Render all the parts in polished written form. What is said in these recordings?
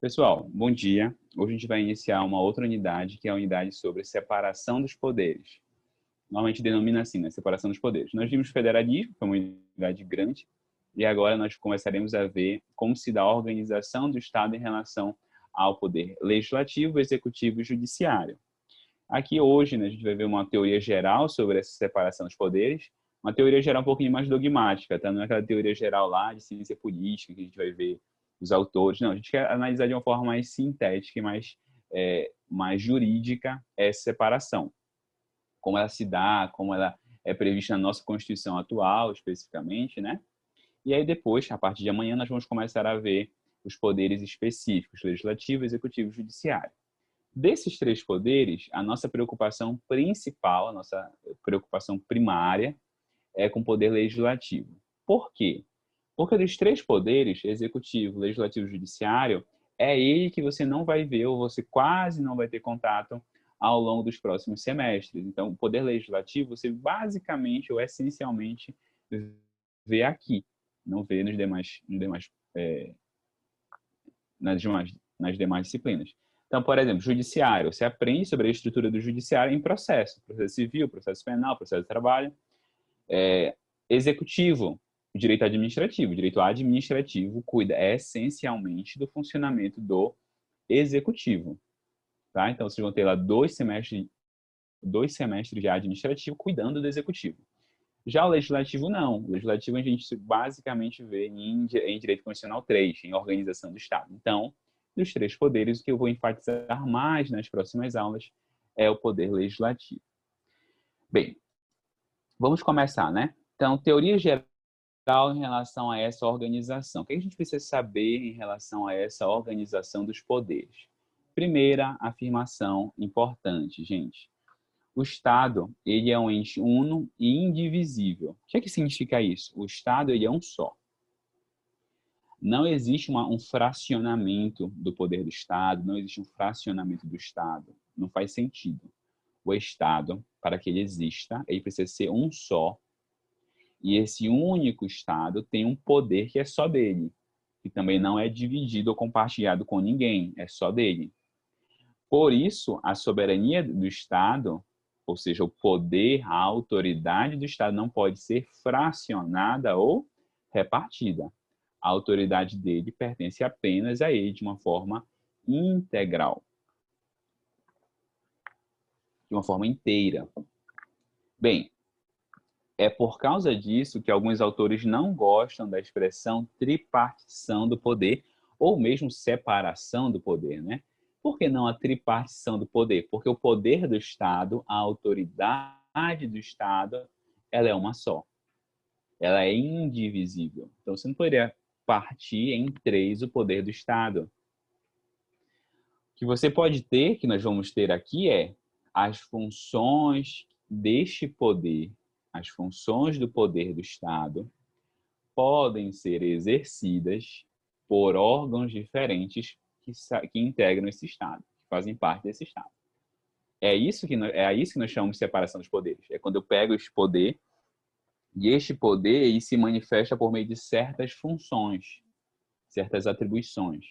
Pessoal, bom dia. Hoje a gente vai iniciar uma outra unidade, que é a unidade sobre separação dos poderes. Normalmente denomina assim, né? Separação dos poderes. Nós vimos federalismo, que é uma unidade grande, e agora nós começaremos a ver como se dá a organização do Estado em relação ao poder legislativo, executivo e judiciário. Aqui hoje, né, a gente vai ver uma teoria geral sobre essa separação dos poderes, uma teoria geral um pouquinho mais dogmática, tá? Não é aquela teoria geral lá de ciência política que a gente vai ver os autores. Não, a gente quer analisar de uma forma mais sintética e mais jurídica essa separação. Como ela se dá, como ela é prevista na nossa Constituição atual, especificamente, né? E aí depois, a partir de amanhã, nós vamos começar a ver os poderes específicos, legislativo, executivo e judiciário. Desses três poderes, a nossa preocupação principal, a nossa preocupação primária é com o poder legislativo. Por quê? Porque dos três poderes, executivo, legislativo e judiciário, é ele que você não vai ver ou você quase não vai ter contato ao longo dos próximos semestres. Então, o poder legislativo você basicamente ou essencialmente vê aqui, não vê nas demais disciplinas. Então, por exemplo, judiciário, você aprende sobre a estrutura do judiciário em processo civil, processo penal, processo de trabalho. Executivo, direito administrativo. O direito administrativo cuida essencialmente do funcionamento do executivo. Tá? Então, vocês vão ter lá dois semestres de administrativo cuidando do executivo. Já o legislativo, não. O legislativo a gente basicamente vê em Direito Constitucional 3, em organização do Estado. Então, dos três poderes, o que eu vou enfatizar mais nas próximas aulas é o poder legislativo. Bem, vamos começar, né? Então, teoria geral em relação a essa organização. O que a gente precisa saber em relação a essa organização dos poderes? Primeira afirmação importante, gente. O Estado, ele é um ente uno e indivisível. O que significa isso? O Estado, ele é um só. Não existe um fracionamento do poder do Estado, não existe um fracionamento do Estado. Não faz sentido. O Estado, para que ele exista, ele precisa ser um só. E esse único Estado tem um poder que é só dele, que também não é dividido ou compartilhado com ninguém, é só dele. Por isso, a soberania do Estado, ou seja, o poder, a autoridade do Estado não pode ser fracionada ou repartida. A autoridade dele pertence apenas a ele de uma forma integral, de uma forma inteira. Bem, é por causa disso que alguns autores não gostam da expressão tripartição do poder, ou mesmo separação do poder, né? Por que não a tripartição do poder? Porque o poder do Estado, a autoridade do Estado, ela é uma só. Ela é indivisível. Então, você não poderia partir em três o poder do Estado. O que você pode ter, que nós vamos ter aqui, é as funções deste poder, as funções do poder do Estado, podem ser exercidas por órgãos diferentes que integram esse Estado, que fazem parte desse Estado. É isso que nós chamamos de separação dos poderes. É quando eu pego esse poder e este poder ele se manifesta por meio de certas funções, certas atribuições.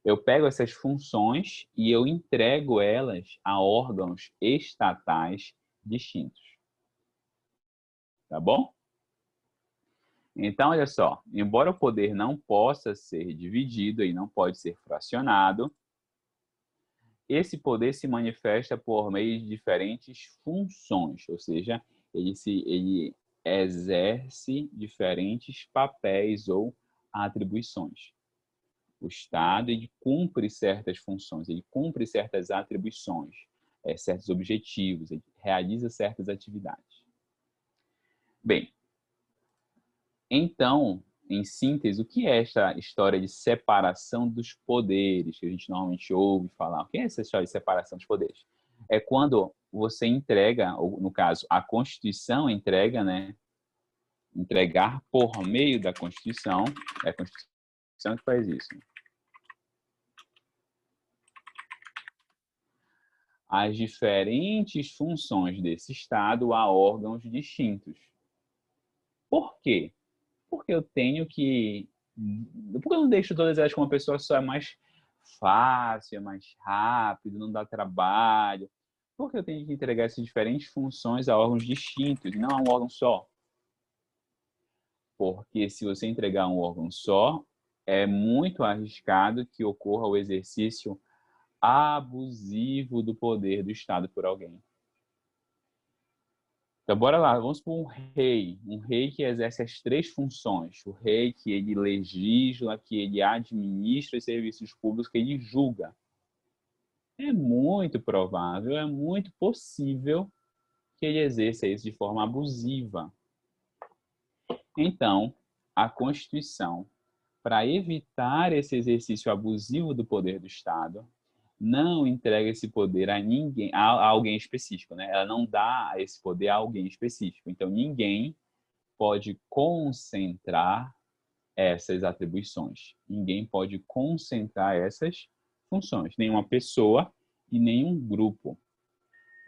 Eu pego essas funções e eu entrego elas a órgãos estatais distintos. Tá bom? Então, olha só, embora o poder não possa ser dividido e não pode ser fracionado, esse poder se manifesta por meio de diferentes funções, ou seja, ele exerce diferentes papéis ou atribuições. O Estado ele cumpre certas funções, ele cumpre certas atribuições, certos objetivos, ele realiza certas atividades. Bem, então, em síntese, o que é esta história de separação dos poderes que a gente normalmente ouve falar? O que é essa história de separação dos poderes? É quando você entrega, ou no caso, a Constituição entrega, né? Entregar por meio da Constituição, é a Constituição que faz isso. As diferentes funções desse Estado a órgãos distintos. Por quê? Porque eu tenho que... Porque eu não deixo todas elas com uma pessoa só, é mais fácil, é mais rápido, não dá trabalho. Porque eu tenho que entregar essas diferentes funções a órgãos distintos, não a um órgão só. Porque se você entregar a um órgão só, é muito arriscado que ocorra o exercício abusivo do poder do Estado por alguém. Então, bora lá, vamos para um rei que exerce as três funções. O rei que ele legisla, que ele administra os serviços públicos, que ele julga. É muito provável, é muito possível que ele exerça isso de forma abusiva. Então, a Constituição, para evitar esse exercício abusivo do poder do Estado, não entrega esse poder a ninguém, a alguém específico, né? Ela não dá esse poder a alguém específico. Então, ninguém pode concentrar essas atribuições. Ninguém pode concentrar essas funções. Nenhuma pessoa e nenhum grupo.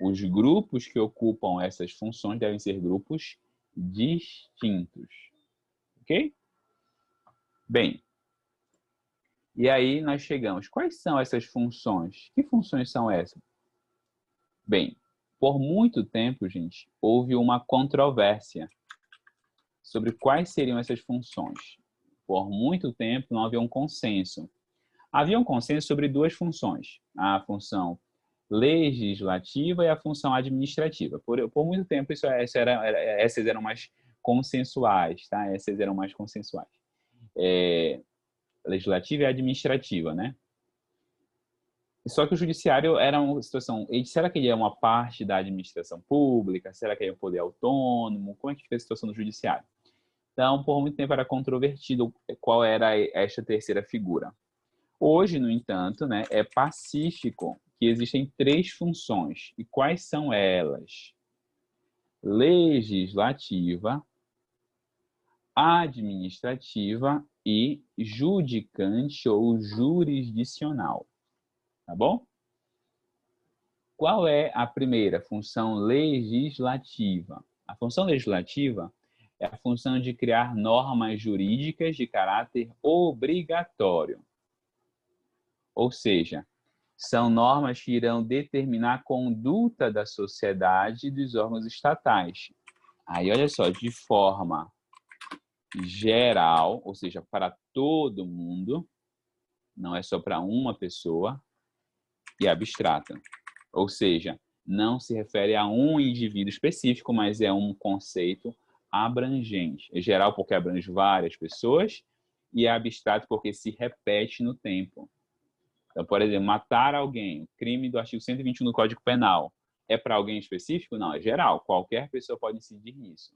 Os grupos que ocupam essas funções devem ser grupos distintos. Ok? Bem, e aí nós chegamos. Quais são essas funções? Que funções são essas? Bem, por muito tempo, gente, houve uma controvérsia sobre quais seriam essas funções. Por muito tempo não havia um consenso. Havia um consenso sobre duas funções, a função legislativa e a função administrativa. Por muito tempo essas eram mais consensuais, tá? Essas eram mais consensuais. Legislativa e administrativa, né? Só que o judiciário era uma situação, será que ele é uma parte da administração pública? Será que ele é um poder autônomo? Como é que fica a situação do judiciário? Então, por muito tempo era controvertido qual era esta terceira figura. Hoje, no entanto, né, é pacífico que existem três funções. E quais são elas? Legislativa, administrativa e judicante ou jurisdicional. Tá bom? Qual é a primeira? Função legislativa. A função legislativa é a função de criar normas jurídicas de caráter obrigatório. Ou seja, são normas que irão determinar a conduta da sociedade e dos órgãos estatais. Aí, olha só, de forma geral, ou seja, para todo mundo, não é só para uma pessoa, e abstrata. Ou seja, não se refere a um indivíduo específico, mas é um conceito abrangente. É geral porque abrange várias pessoas e é abstrato porque se repete no tempo. Então, por exemplo, matar alguém, crime do artigo 121 do Código Penal, é para alguém específico? Não, é geral. Qualquer pessoa pode incidir nisso.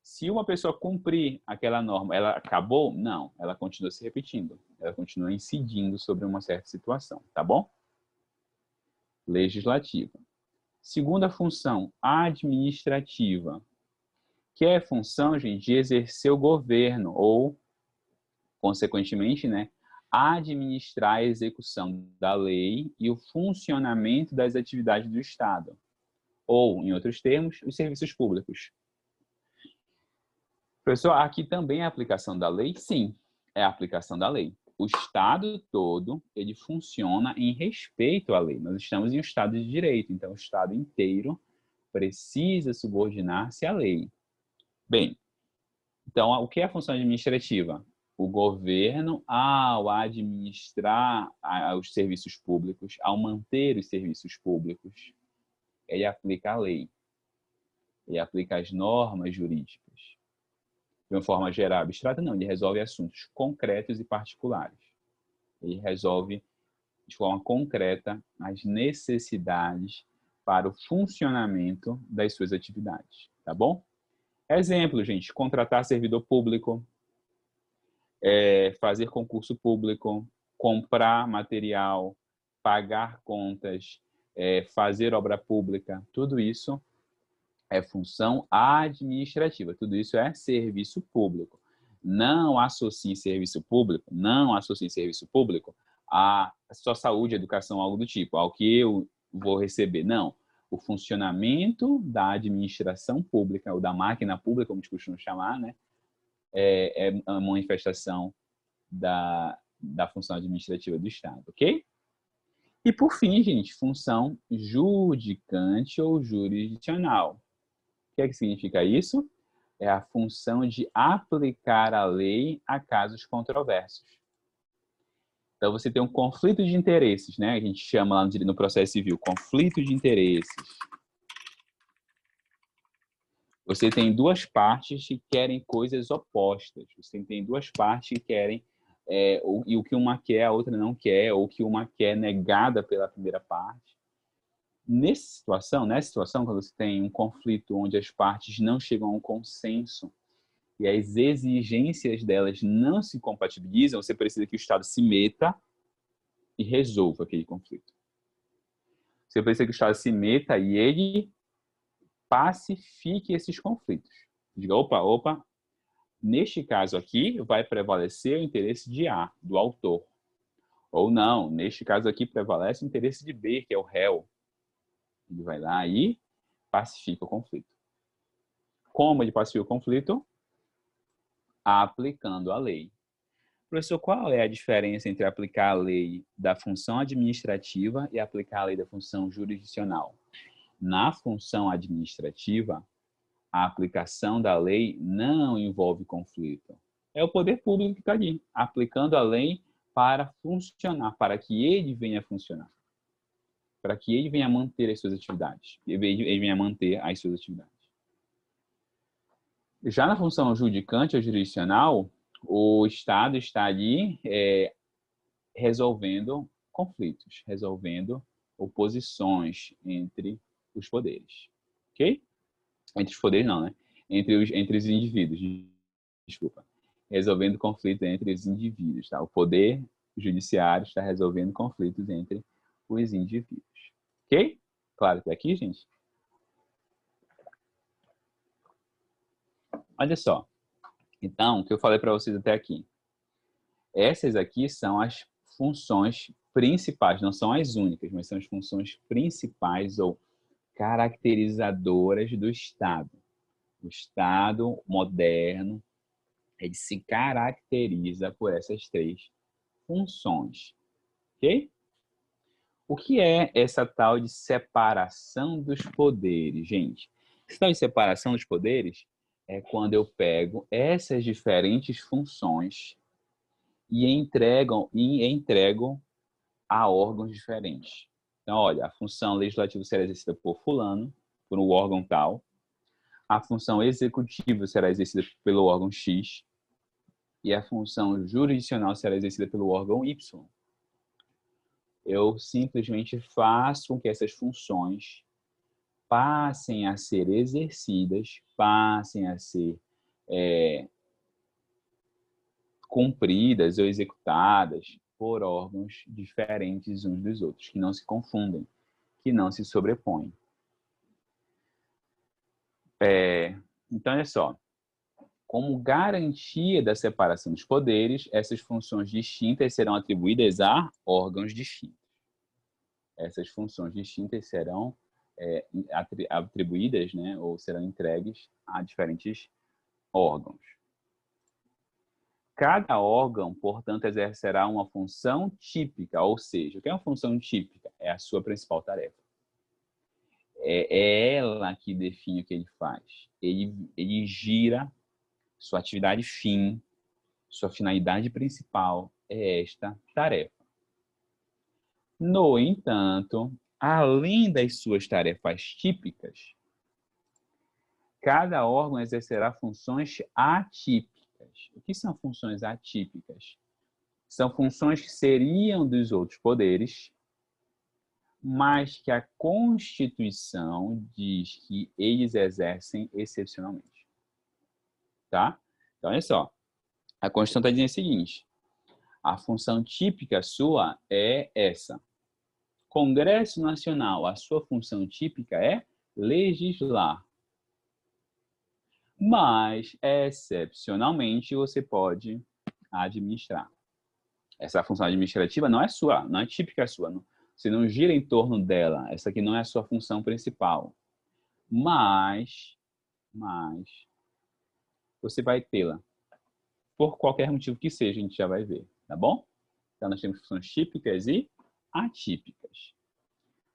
Se uma pessoa cumprir aquela norma, ela acabou? Não, ela continua se repetindo. Ela continua incidindo sobre uma certa situação, tá bom? Legislativa. Segunda função, administrativa, que é a função, gente, de exercer o governo ou, consequentemente, né, administrar a execução da lei e o funcionamento das atividades do Estado, ou, em outros termos, os serviços públicos. Professor, aqui também é a aplicação da lei? Sim, é a aplicação da lei. O Estado todo, ele funciona em respeito à lei. Nós estamos em um Estado de direito, então o Estado inteiro precisa subordinar-se à lei. Bem, então, o que é a função administrativa? O governo, ao administrar os serviços públicos, ao manter os serviços públicos, ele aplica a lei. Ele aplica as normas jurídicas. De uma forma geral, abstrata, não. Ele resolve assuntos concretos e particulares. Ele resolve, de forma concreta, as necessidades para o funcionamento das suas atividades. Tá bom? Exemplo, gente, contratar servidor público, fazer concurso público, comprar material, pagar contas, fazer obra pública, tudo isso é função administrativa, tudo isso é serviço público. Não associe serviço público, a só saúde, educação, algo do tipo, ao que eu vou receber. Não. O funcionamento da administração pública, ou da máquina pública, como a gente costuma chamar, né? É uma manifestação da função administrativa do Estado, ok? E por fim, gente, função judicante ou jurisdicional. O que é que significa isso? É a função de aplicar a lei a casos controversos. Então, você tem um conflito de interesses, né? A gente chama lá no processo civil, conflito de interesses. Você tem duas partes que querem coisas opostas. Você tem duas partes que querem, e o que uma quer, a outra não quer, ou o que uma quer negada pela primeira parte. Nessa situação, quando você tem um conflito onde as partes não chegam a um consenso e as exigências delas não se compatibilizam, você precisa que o Estado se meta e resolva aquele conflito. Você precisa que o Estado se meta e ele pacifique esses conflitos. Diga, opa, neste caso aqui vai prevalecer o interesse de A, do autor. Ou não, neste caso aqui prevalece o interesse de B, que é o réu. Ele vai lá e pacifica o conflito. Como ele pacifica o conflito? Aplicando a lei. Professor, qual é a diferença entre aplicar a lei da função administrativa e aplicar a lei da função jurisdicional? Na função administrativa, a aplicação da lei não envolve conflito. É o poder público que está ali, aplicando a lei para funcionar, para que ele venha funcionar, para que ele venha manter as suas atividades, ele venha manter as suas atividades. Já na função judicante ou jurisdicional, o Estado está ali resolvendo conflitos, resolvendo oposições entre os poderes. Ok? Entre os poderes não, né? Entre os indivíduos, desculpa. Resolvendo conflitos entre os indivíduos, tá? O poder judiciário está resolvendo conflitos entre os indivíduos. Ok? Claro que aqui, gente? Olha só. Então, o que eu falei para vocês até aqui. Essas aqui são as funções principais, não são as únicas, mas são as funções principais ou caracterizadoras do Estado. O Estado moderno, ele se caracteriza por essas três funções, ok? O que é essa tal de separação dos poderes, gente? Essa tal de separação dos poderes é quando eu pego essas diferentes funções e entrego a órgãos diferentes. Então, olha, a função legislativa será exercida por fulano, por um órgão tal. A função executiva será exercida pelo órgão X. E a função jurisdicional será exercida pelo órgão Y. Eu simplesmente faço com que essas funções passem a ser exercidas, passem a ser cumpridas ou executadas por órgãos diferentes uns dos outros, que não se confundem, que não se sobrepõem. Então, olha só. Como garantia da separação dos poderes, essas funções distintas serão atribuídas a órgãos distintos. Essas funções distintas serão atribuídas, né, ou serão entregues a diferentes órgãos. Cada órgão, portanto, exercerá uma função típica, ou seja, o que é uma função típica? É a sua principal tarefa. É ela que define o que ele faz. Ele gira sua atividade fim, sua finalidade principal é esta tarefa. No entanto, além das suas tarefas típicas, cada órgão exercerá funções atípicas. O que são funções atípicas? São funções que seriam dos outros poderes, mas que a Constituição diz que eles exercem excepcionalmente. Tá? Então, olha só. A Constituição está dizendo o seguinte: a função típica sua é essa. Congresso Nacional, a sua função típica é legislar. Mas, excepcionalmente, você pode administrar. Essa função administrativa não é sua, não é típica sua. Você não gira em torno dela. Essa aqui não é a sua função principal. Mas você vai tê-la. Por qualquer motivo que seja, a gente já vai ver, tá bom? Então, nós temos funções típicas e atípicas.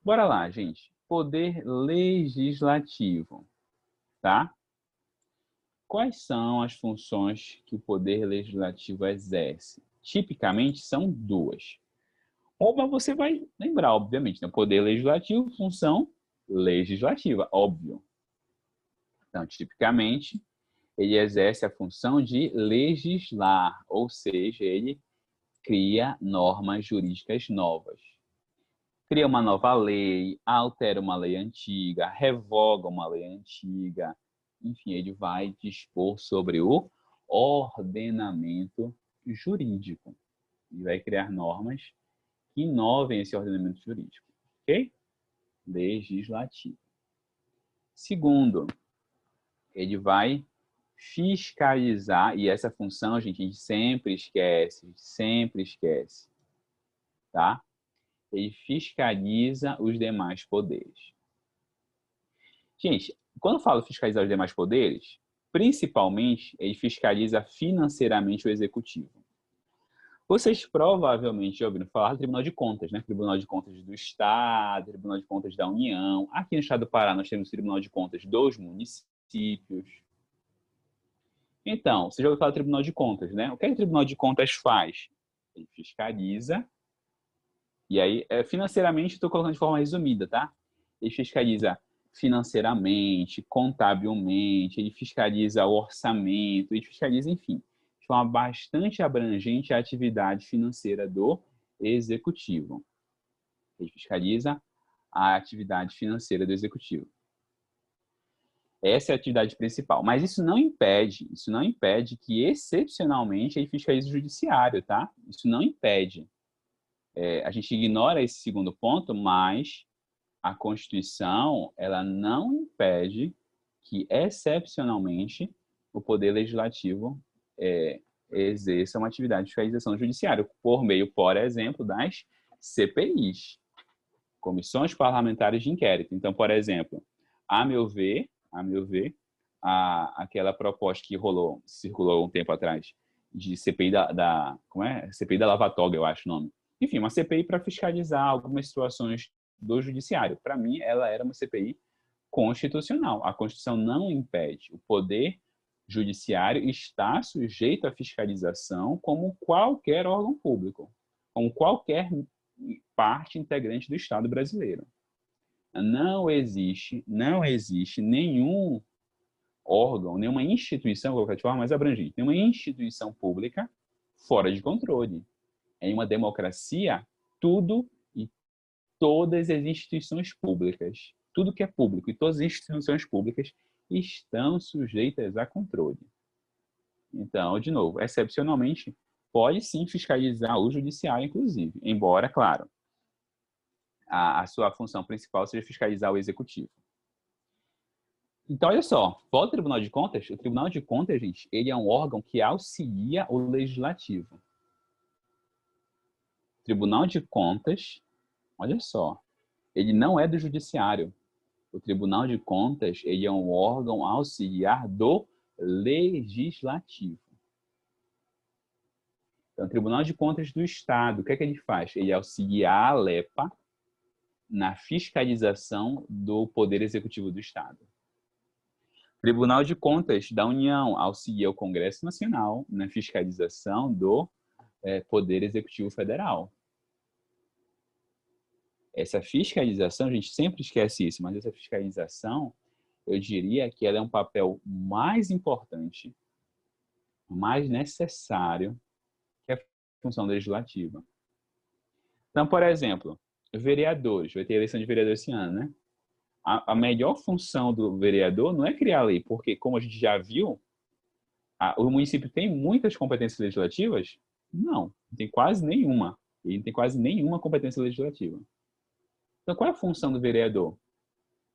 Bora lá, gente. Poder legislativo, tá? Quais são as funções que o poder legislativo exerce? Tipicamente, são duas. Uma você vai lembrar, obviamente, né? Poder legislativo, função legislativa, óbvio. Então, tipicamente, ele exerce a função de legislar, ou seja, ele cria normas jurídicas novas. Cria uma nova lei, altera uma lei antiga, revoga uma lei antiga. Enfim, ele vai dispor sobre o ordenamento jurídico. Ele vai criar normas que inovem esse ordenamento jurídico. Ok? Legislativo. Segundo, ele vai fiscalizar, e essa função, gente, a gente sempre esquece, tá? Ele fiscaliza os demais poderes. Gente, quando eu falo fiscalizar os demais poderes, principalmente, ele fiscaliza financeiramente o executivo. Vocês provavelmente já ouviram falar do Tribunal de Contas, né? Tribunal de Contas do Estado, Tribunal de Contas da União. Aqui no Estado do Pará nós temos o Tribunal de Contas dos municípios. Então, você já ouviu falar do Tribunal de Contas, né? O que o Tribunal de Contas faz? Ele fiscaliza, e aí, financeiramente, estou colocando de forma resumida, tá? Ele fiscaliza financeiramente, contabilmente, ele fiscaliza o orçamento, ele fiscaliza, enfim, de forma bastante abrangente a atividade financeira do executivo. Ele fiscaliza a atividade financeira do executivo. Essa é a atividade principal. Mas isso não impede que, excepcionalmente, ele fiscalize o judiciário, tá? Isso não impede. A gente ignora esse segundo ponto, mas a Constituição, ela não impede que, excepcionalmente, o Poder Legislativo exerça uma atividade de fiscalização do judiciário, por meio, por exemplo, das CPIs, Comissões Parlamentares de Inquérito. Então, por exemplo, a meu ver, aquela proposta que circulou um tempo atrás, de CPI CPI da Lava Toga, eu acho o nome. Enfim, uma CPI para fiscalizar algumas situações do judiciário. Para mim, ela era uma CPI constitucional. A Constituição não impede. O poder judiciário está sujeito à fiscalização como qualquer órgão público, como qualquer parte integrante do Estado brasileiro. Não existe nenhum órgão, nenhuma instituição, vou colocar de forma mais abrangente, nenhuma instituição pública fora de controle. Em uma democracia, tudo e todas as instituições públicas, tudo que é público e todas as instituições públicas estão sujeitas a controle. Então, de novo, excepcionalmente, pode sim fiscalizar o judiciário, inclusive, embora, claro, a sua função principal seja fiscalizar o executivo. Então, olha só, volta ao Tribunal de Contas. O Tribunal de Contas, gente, ele é um órgão que auxilia o legislativo. O Tribunal de Contas, olha só, ele não é do judiciário. O Tribunal de Contas, ele é um órgão auxiliar do legislativo. Então, o Tribunal de Contas do Estado, o que é que ele faz? Ele auxilia a ALEPA na fiscalização do Poder Executivo do Estado. Tribunal de Contas da União auxilia o Congresso Nacional na fiscalização do Poder Executivo Federal. Essa fiscalização, a gente sempre esquece isso, mas essa fiscalização, eu diria que ela é um papel mais importante, mais necessário que a função legislativa. Então, por exemplo, vereadores, vai ter eleição de vereador esse ano, né? A melhor função do vereador não é criar lei, porque, como a gente já viu, o município tem muitas competências legislativas? Não, não tem quase nenhuma. Ele não tem quase nenhuma competência legislativa. Então, qual é a função do vereador?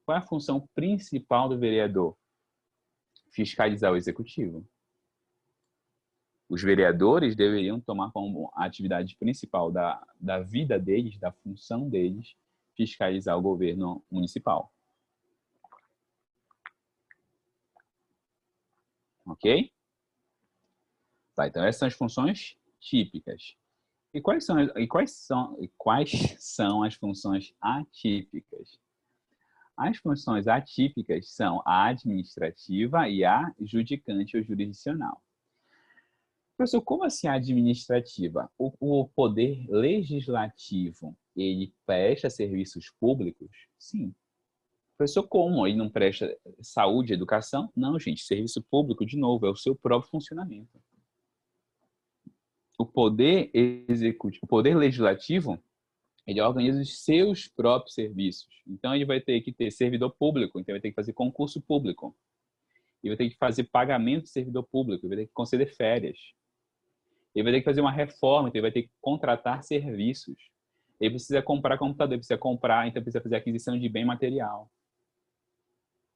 Qual é a função principal do vereador? Fiscalizar o executivo. Os vereadores deveriam tomar como atividade principal da vida deles, da função deles, fiscalizar o governo municipal. Ok? Tá, então essas são as funções típicas. quais são as funções atípicas? As funções atípicas são a administrativa e a judicante ou jurisdicional. Professor, como assim a administrativa? O poder legislativo, ele presta serviços públicos? Sim. Professor, como? Ele não presta saúde, educação? Não, gente. Serviço público, de novo, é o seu próprio funcionamento. O poder executivo, o poder legislativo, ele organiza os seus próprios serviços. Então, ele vai ter que ter servidor público, então ele vai ter que fazer concurso público. Ele vai ter que fazer pagamento de servidor público, ele vai ter que conceder férias. Ele vai ter que fazer uma reforma, então ele vai ter que contratar serviços. Ele precisa comprar computador, ele precisa comprar, então precisa fazer aquisição de bem material.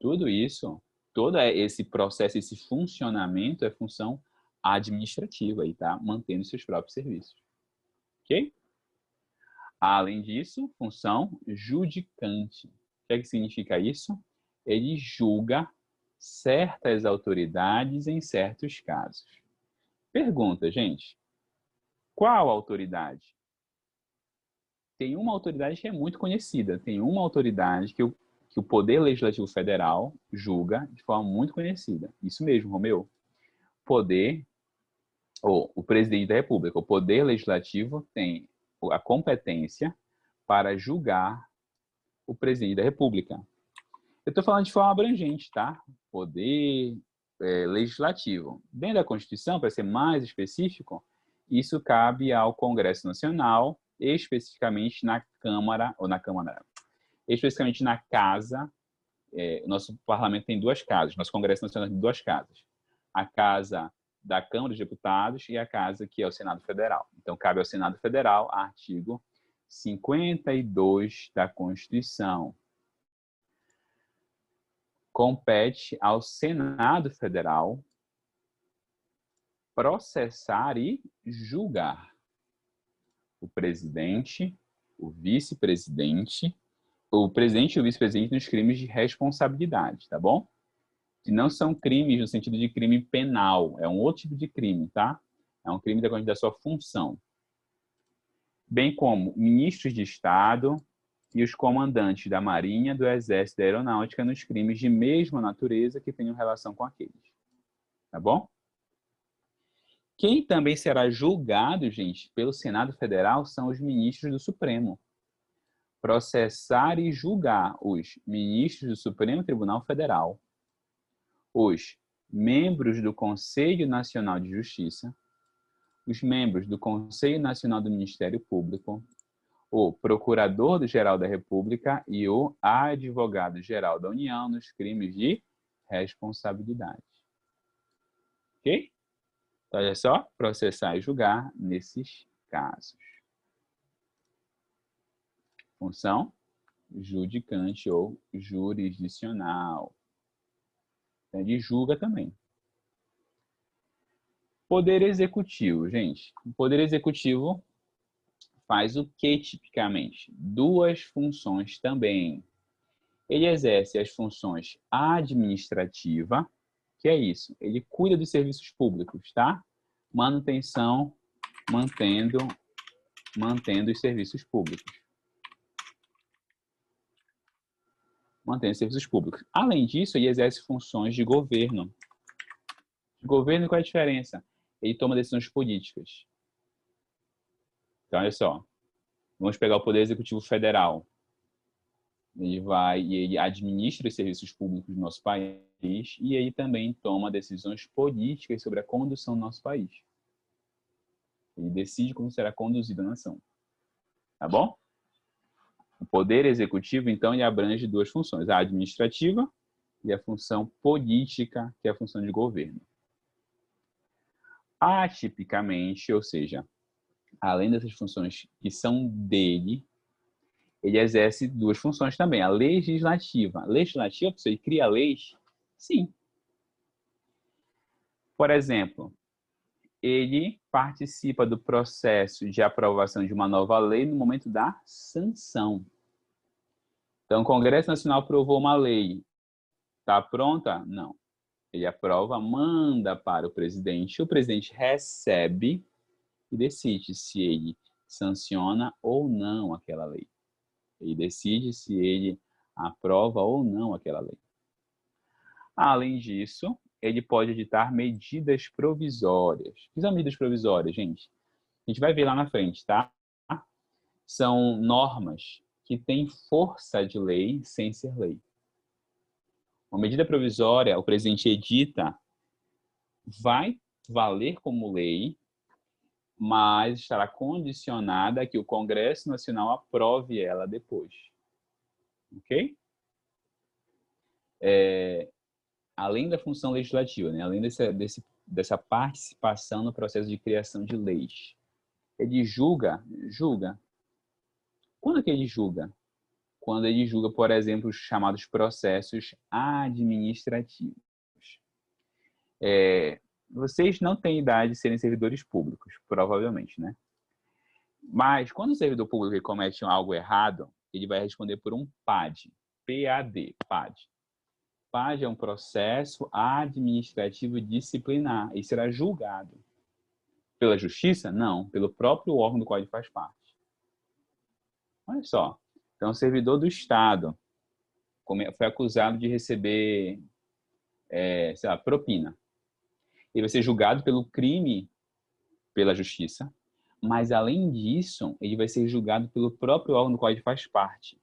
Tudo isso, todo esse processo, esse funcionamento é função administrativa e tá mantendo seus próprios serviços. Ok? Além disso, função judicante. O que é que significa isso? Ele julga certas autoridades em certos casos. Pergunta, gente. Qual autoridade? Tem uma autoridade que é muito conhecida. Tem uma autoridade que o Poder Legislativo Federal julga de forma muito conhecida. Isso mesmo, Romeu. O Presidente da República. O Poder Legislativo tem a competência para julgar o Presidente da República. Eu estou falando de forma abrangente, tá? Poder Legislativo. Dentro da Constituição, para ser mais específico, isso cabe ao Congresso Nacional, especificamente na Câmara, especificamente na Casa. O nosso parlamento tem duas casas, nosso Congresso Nacional tem duas casas. A Casa da Câmara dos Deputados e a Casa que é o Senado Federal. Então, cabe ao Senado Federal, artigo 52 da Constituição. Compete ao Senado Federal processar e julgar o presidente, o vice-presidente, o presidente e o vice-presidente nos crimes de responsabilidade, tá bom? Que não são crimes no sentido de crime penal, é um outro tipo de crime, tá? É um crime decorrente da sua função. Bem como ministros de Estado e os comandantes da Marinha, do Exército e da Aeronáutica nos crimes de mesma natureza que tenham relação com aqueles. Tá bom? Quem também será julgado, gente, pelo Senado Federal são os ministros do Supremo. Processar e julgar os ministros do Supremo Tribunal Federal, os membros do Conselho Nacional de Justiça, os membros do Conselho Nacional do Ministério Público, o Procurador-Geral da República e o Advogado-Geral da União nos crimes de responsabilidade. Ok? Então, olha só, processar e julgar nesses casos. Função judicante ou jurisdicional. Ele julga também. Poder executivo, gente. O poder executivo faz o que tipicamente? Duas funções também. Ele exerce as funções administrativa, que é isso, ele cuida dos serviços públicos, tá? Manutenção, mantendo os serviços públicos. Mantendo os serviços públicos. Além disso, ele exerce funções de governo. De governo, qual é a diferença? Ele toma decisões políticas. Então, olha só. Vamos pegar o Poder Executivo Federal. Ele administra os serviços públicos do nosso país e ele também toma decisões políticas sobre a condução do nosso país. Ele decide como será conduzida a nação. Tá bom? O Poder Executivo, então, ele abrange duas funções, a administrativa e a função política, que é a função de governo. Atipicamente, ou seja, além dessas funções que são dele, ele exerce duas funções também. A legislativa. Legislativa, você cria leis? Sim. Por exemplo, ele participa do processo de aprovação de uma nova lei no momento da sanção. Então, o Congresso Nacional aprovou uma lei. Está pronta? Não. Ele aprova, manda para o presidente. O presidente recebe e decide se ele sanciona ou não aquela lei. Ele decide se ele aprova ou não aquela lei. Além disso, ele pode editar medidas provisórias. O que são medidas provisórias, gente? A gente vai ver lá na frente, tá? São normas que têm força de lei sem ser lei. Uma medida provisória, o presidente edita, vai valer como lei, mas estará condicionada a que o Congresso Nacional aprove ela depois. Ok? Além da função legislativa, né? Além dessa participação no processo de criação de leis, ele julga. Quando é que ele julga? Quando ele julga, por exemplo, os chamados processos administrativos. Vocês não têm idade de serem servidores públicos, provavelmente, né? Mas quando o servidor público comete algo errado, ele vai responder por um PAD. PAD, PAD. PAD é um processo administrativo disciplinar e será julgado pela justiça? Não, pelo próprio órgão do qual ele faz parte. Olha só. Então, o servidor do Estado foi acusado de receber, sei lá, propina. Ele vai ser julgado pelo crime pela justiça, mas, além disso, ele vai ser julgado pelo próprio órgão do qual ele faz parte,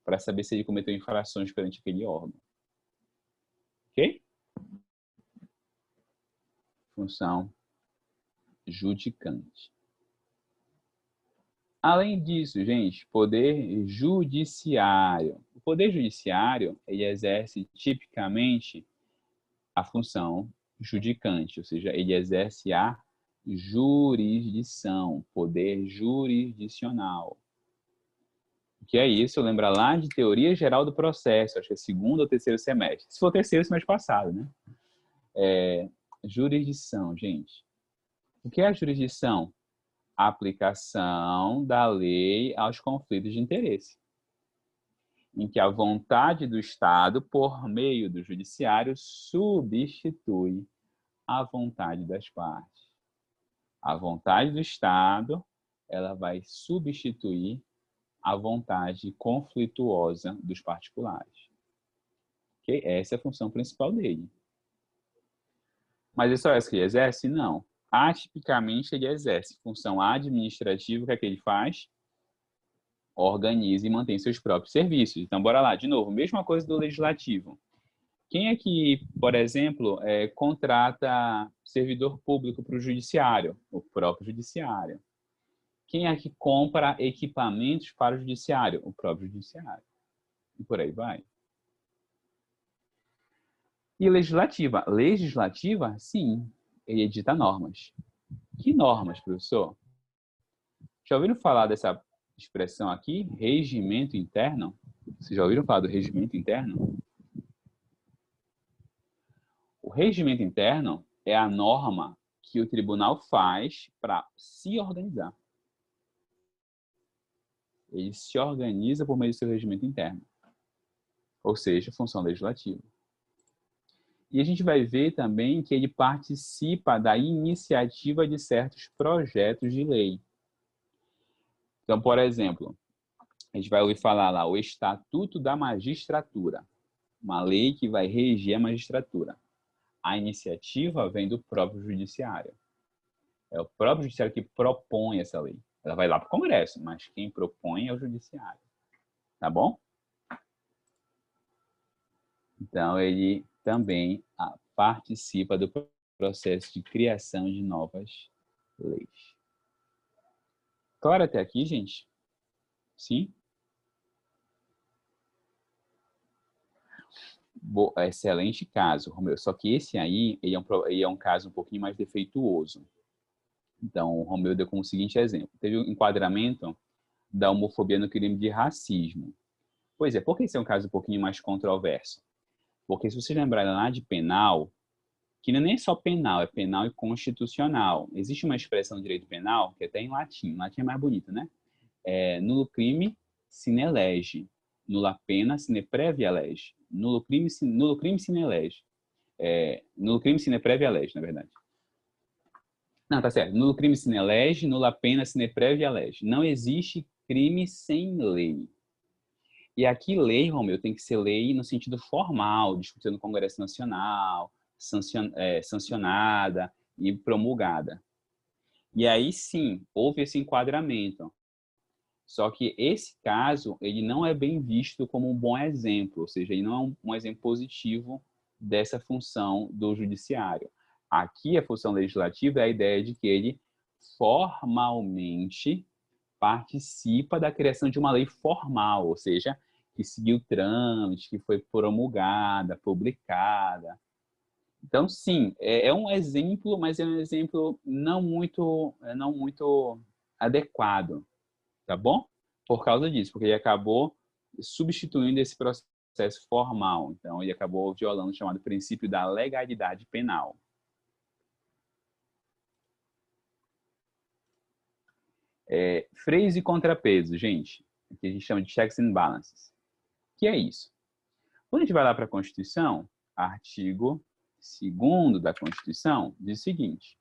para saber se ele cometeu infrações perante aquele órgão. Ok? Função judicante. Além disso, gente, poder judiciário. O poder judiciário, ele exerce tipicamente a função judicante, ou seja, ele exerce a jurisdição, poder jurisdicional. O que é isso? Lembra lá de teoria geral do processo, acho que é segundo ou terceiro semestre. Se for terceiro semestre passado, né? Jurisdição, gente. O que é a jurisdição? A aplicação da lei aos conflitos de interesse, em que a vontade do Estado, por meio do judiciário, substitui a vontade das partes. A vontade do Estado, ela vai substituir a vontade conflituosa dos particulares. Okay? Essa é a função principal dele. Mas é só essa que ele exerce? Não. Atipicamente, ele exerce função administrativa. O que é que ele faz? Organiza e mantém seus próprios serviços. Então, bora lá. De novo, mesma coisa do legislativo. Quem é que, por exemplo, contrata servidor público para o judiciário? O próprio judiciário. Quem é que compra equipamentos para o judiciário? O próprio judiciário. E por aí vai. E legislativa? Legislativa, sim, ele edita normas. Que normas, professor? Já ouviram falar dessa expressão aqui? Regimento interno? Vocês já ouviram falar do regimento interno? O regimento interno é a norma que o tribunal faz para se organizar. Ele se organiza por meio do seu regimento interno. Ou seja, função legislativa. E a gente vai ver também que ele participa da iniciativa de certos projetos de lei. Então, por exemplo, a gente vai ouvir falar lá o Estatuto da Magistratura, uma lei que vai reger a magistratura. A iniciativa vem do próprio judiciário. É o próprio judiciário que propõe essa lei. Ela vai lá para o Congresso, mas quem propõe é o judiciário. Tá bom? Então, ele também participa do processo de criação de novas leis. Claro até aqui, gente? Sim? Excelente caso, Romeu. Só que esse aí, ele é um caso um pouquinho mais defeituoso. Então, o Romeu deu como o seguinte exemplo. Teve um enquadramento da homofobia no crime de racismo. Pois é, por que esse é um caso um pouquinho mais controverso? Porque se você lembrar lá de penal, que não é nem só penal, é penal e constitucional. Existe uma expressão no direito penal, que é até em latim. Latim é mais bonito, né? Nulo crime sine lege. Nulla pena sine previa lege. Nulo crime sine lege. Nulo crime sine previa lege, na verdade. Não, tá certo. Nulo crime sine lege, nula pena sine previa lege. Não existe crime sem lei. E aqui, lei, Romeu, tem que ser lei no sentido formal, discutida no Congresso Nacional, sancionada e promulgada. E aí, sim, houve esse enquadramento. Só que esse caso, ele não é bem visto como um bom exemplo, ou seja, ele não é um exemplo positivo dessa função do judiciário. Aqui, a função legislativa é a ideia de que ele formalmente participa da criação de uma lei formal, ou seja, que seguiu trâmite, que foi promulgada, publicada. Então, sim, é um exemplo, mas é um exemplo não muito adequado, tá bom? Por causa disso, porque ele acabou substituindo esse processo formal. Então, ele acabou violando o chamado princípio da legalidade penal. Freios e contrapeso, gente, que a gente chama de checks and balances. O que é isso? Quando a gente vai lá para a Constituição, artigo 2º da Constituição diz o seguinte: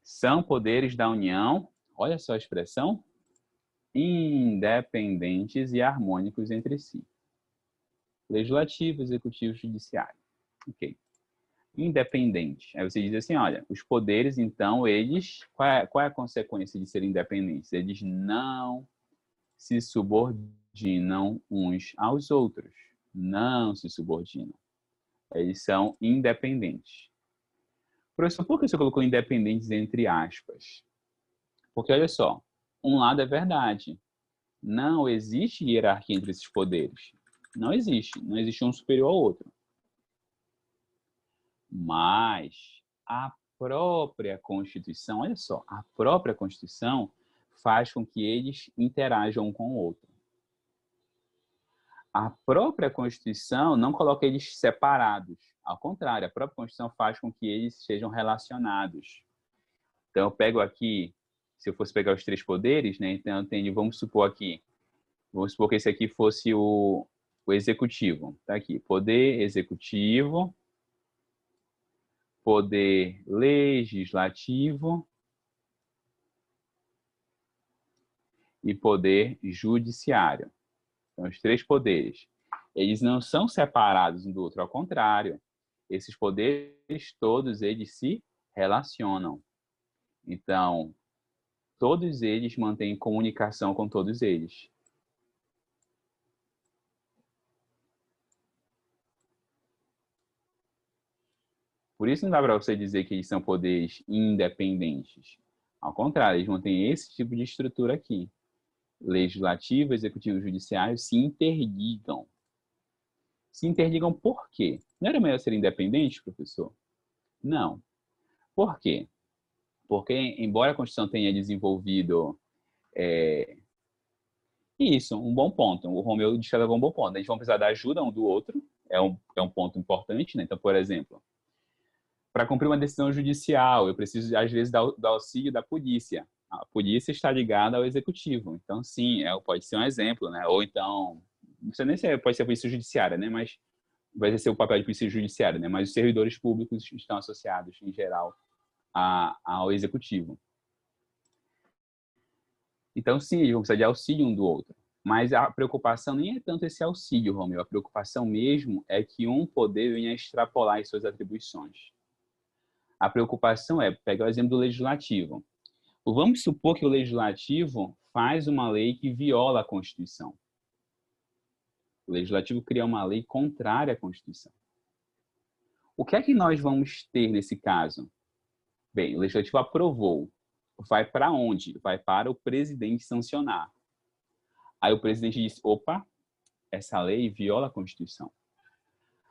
são poderes da União, olha só a expressão, independentes e harmônicos entre si. Legislativo, executivo, judiciário. Ok. Independente. Aí você diz assim, olha, os poderes, então, eles... Qual é a consequência de serem independentes? Eles não se subordinam uns aos outros. Não se subordinam. Eles são independentes. Professor, por que você colocou independentes entre aspas? Porque, olha só, um lado é verdade. Não existe hierarquia entre esses poderes. Não existe. Não existe um superior ao outro. Mas a própria Constituição, olha só, a própria Constituição faz com que eles interajam um com o outro. A própria Constituição não coloca eles separados. Ao contrário, a própria Constituição faz com que eles sejam relacionados. Então, eu pego aqui, se eu fosse pegar os 3 poderes, né? Então, eu tenho, vamos supor que esse aqui fosse o executivo. Tá aqui, poder executivo, poder legislativo e poder judiciário. Então, os 3 poderes. Eles não são separados um do outro, ao contrário. Esses poderes todos, eles se relacionam. Então, todos eles mantêm comunicação com todos eles. Por isso não dá para você dizer que eles são poderes independentes. Ao contrário, eles mantêm esse tipo de estrutura aqui. Legislativo, executivo e judiciário se interligam. Se interligam por quê? Não era melhor ser independente, professor? Não. Por quê? Porque, embora a Constituição tenha desenvolvido isso, um bom ponto. O Romeu descreveu um bom ponto. A gente vai precisar da ajuda um do outro, é um ponto importante, né? Então, por exemplo, para cumprir uma decisão judicial, eu preciso, às vezes, do auxílio da polícia. A polícia está ligada ao executivo. Então, sim, pode ser um exemplo, né? Ou então, não sei nem se pode ser a polícia judiciária, né? Mas vai ser o papel de polícia judiciária, né? Mas os servidores públicos estão associados, em geral, ao executivo. Então, sim, eles vão precisar de auxílio um do outro. Mas a preocupação nem é tanto esse auxílio, Romeu. A preocupação mesmo é que um poder venha extrapolar as suas atribuições. A preocupação é, pegar o exemplo do legislativo. Vamos supor que o legislativo faz uma lei que viola a Constituição. O legislativo cria uma lei contrária à Constituição. O que é que nós vamos ter nesse caso? Bem, o legislativo aprovou. Vai para onde? Vai para o presidente sancionar. Aí o presidente diz, opa, essa lei viola a Constituição.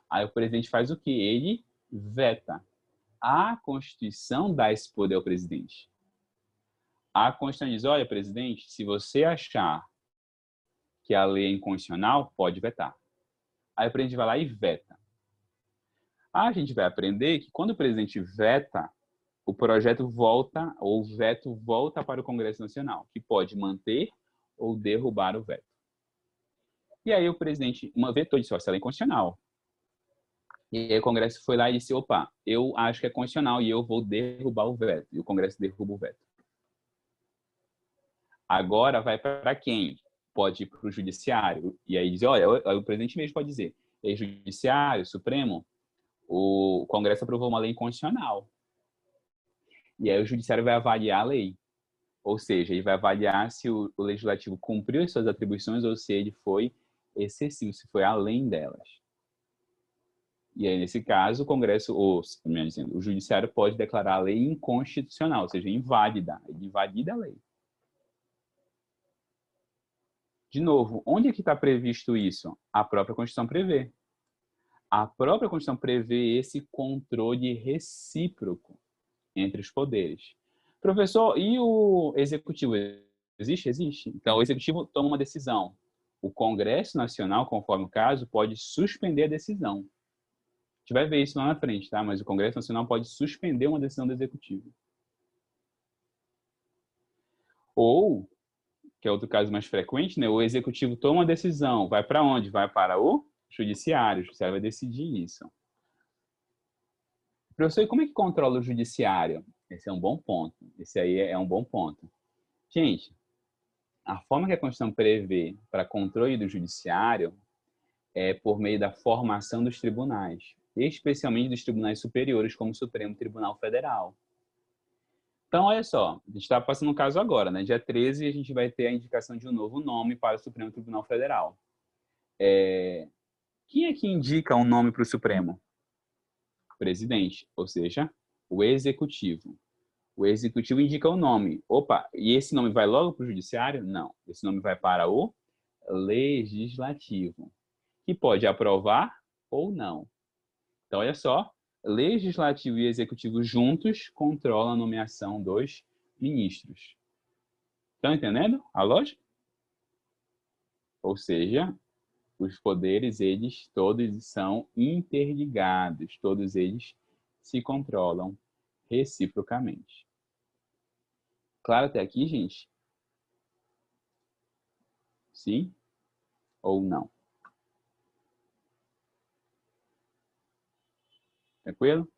Aí o presidente faz o quê? Ele veta. A Constituição dá esse poder ao presidente. A Constituição diz, olha, presidente, se você achar que a lei é inconstitucional, pode vetar. Aí o presidente vai lá e veta. A gente vai aprender que quando o presidente veta, o projeto volta, ou o veto volta para o Congresso Nacional, que pode manter ou derrubar o veto. E aí o presidente vetou e disse, essa lei é inconstitucional. E aí o Congresso foi lá e disse, opa, eu acho que é constitucional e eu vou derrubar o veto. E o Congresso derruba o veto. Agora vai para quem? Pode ir para o judiciário. E aí dizer, olha, o presidente mesmo pode dizer, é judiciário, Supremo, o Congresso aprovou uma lei inconstitucional. E aí o judiciário vai avaliar a lei. Ou seja, ele vai avaliar se o legislativo cumpriu as suas atribuições ou se ele foi excessivo, se foi além delas. E aí, nesse caso, o Congresso, ou, melhor dizendo, o Judiciário pode declarar a lei inconstitucional, ou seja, inválida. Ele invalida a lei. De novo, onde é que está previsto isso? A própria Constituição prevê. A própria Constituição prevê esse controle recíproco entre os poderes. Professor, e o Executivo? Existe? Existe. Então, o Executivo toma uma decisão. O Congresso Nacional, conforme o caso, pode suspender a decisão. A gente vai ver isso lá na frente, tá? Mas o Congresso Nacional pode suspender uma decisão do Executivo. Ou, que é outro caso mais frequente, né? O Executivo toma uma decisão. Vai para onde? Vai para o Judiciário. O Judiciário vai decidir isso. Professor, e como é que controla o Judiciário? Esse é um bom ponto. Esse aí é um bom ponto. Gente, a forma que a Constituição prevê para controle do Judiciário é por meio da formação dos tribunais, especialmente dos tribunais superiores, como o Supremo Tribunal Federal. Então, olha só, a gente está passando um caso agora, né? Dia 13, a gente vai ter a indicação de um novo nome para o Supremo Tribunal Federal. Quem é que indica um nome para o Supremo? O presidente, ou seja, o executivo. O executivo indica o nome. Opa, e esse nome vai logo para o judiciário? Não. Esse nome vai para o legislativo, que pode aprovar ou não. Então, olha só, legislativo e executivo juntos controlam a nomeação dos ministros. Estão entendendo a lógica? Ou seja, os poderes, eles todos são interligados, todos eles se controlam reciprocamente. Claro até aqui, gente? Sim ou não? Tranquilo?